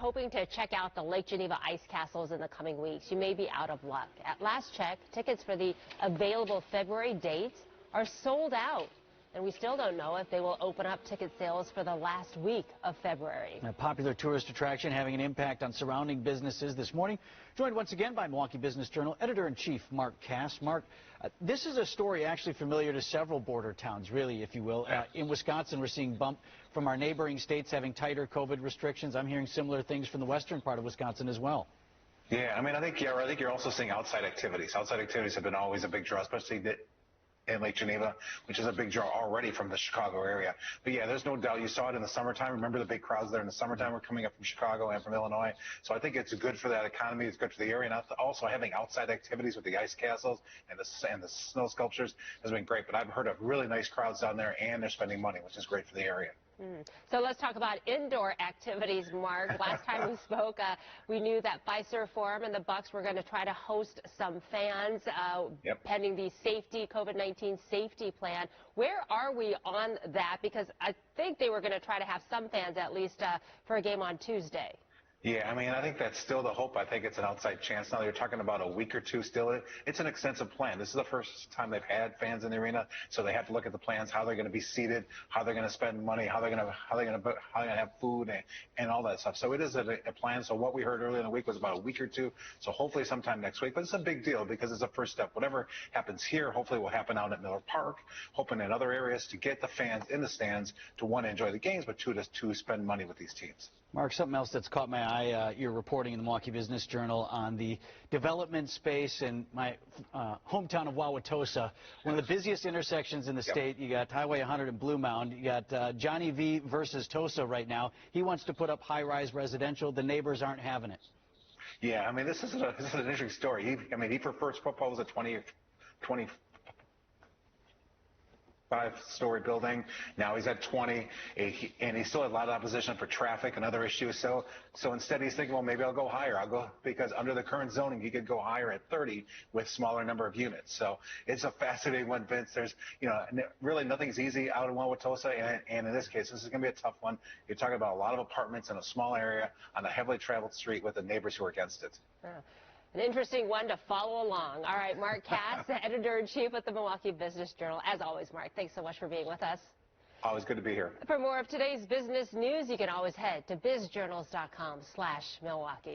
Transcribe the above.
hoping to check out the Lake Geneva ice castles in the coming weeks, you may be out of luck. At last check, tickets for the available February dates are sold out. And we still don't know if they will open up ticket sales for the last week of February. A popular tourist attraction having an impact on surrounding businesses this morning. Joined once again by Milwaukee Business Journal Editor-in-Chief Mark Kass. Mark, this is a story actually familiar to several border towns, really, if you will. In Wisconsin, we're seeing bump from our neighboring states having tighter COVID restrictions. I'm hearing similar things from the western part of Wisconsin as well. Yeah, I mean, I think you're also seeing outside activities. Outside activities have been always a big draw, especially in Lake Geneva, which is a big draw already from the Chicago area. But yeah, there's no doubt you saw it in the summertime. Remember the big crowds there in the summertime were coming up from Chicago and from Illinois. So I think it's good for that economy. It's good for the area. And also having outside activities with the ice castles and the snow sculptures has been great. But I've heard of really nice crowds down there, and they're spending money, which is great for the area. So let's talk about indoor activities, Mark. Last time we spoke, we knew that Fiserv Forum and the Bucks were going to try to host some fans pending the COVID-19 safety plan. Where are we on that? Because I think they were going to try to have some fans at least for a game on Tuesday. Yeah, I mean, I think that's still the hope. I think it's an outside chance now. You're talking about a week or two still. It's an extensive plan. This is the first time they've had fans in the arena, so they have to look at the plans, how they're going to be seated, how they're going to spend money, how they're going to have food and all that stuff. So it is a plan. So what we heard earlier in the week was about a week or two. So hopefully sometime next week. But it's a big deal because it's a first step. Whatever happens here, hopefully will happen out at Miller Park, hoping in other areas to get the fans in the stands to, one, enjoy the games, but two, to spend money with these teams. Mark, something else that's caught my eye, you're reporting in the Milwaukee Business Journal on the development space in my hometown of Tosa, one of the busiest intersections in the state. You got Highway-A-Hundert and Blue Mound. You got Johnny V versus Tosa right now. He wants to put up high-rise residential. The neighbors aren't having it. Yeah, I mean, this is an interesting story. He first proposed a 25-story building. Now he's at 20, and he still had a lot of opposition for traffic and other issues. So instead he's thinking, well, maybe I'll go higher. Because under the current zoning, he could go higher at 30 with smaller number of units. So it's a fascinating one, Vince. There's, really nothing's easy out in Tosa, and in this case, this is going to be a tough one. You're talking about a lot of apartments in a small area on a heavily traveled street with the neighbors who are against it. Yeah. An interesting one to follow along. All right, Mark Kass, Editor-in-Chief at the Milwaukee Business Journal. As always, Mark, thanks so much for being with us. Always good to be here. For more of today's business news, you can always head to bizjournals.com/Milwaukee.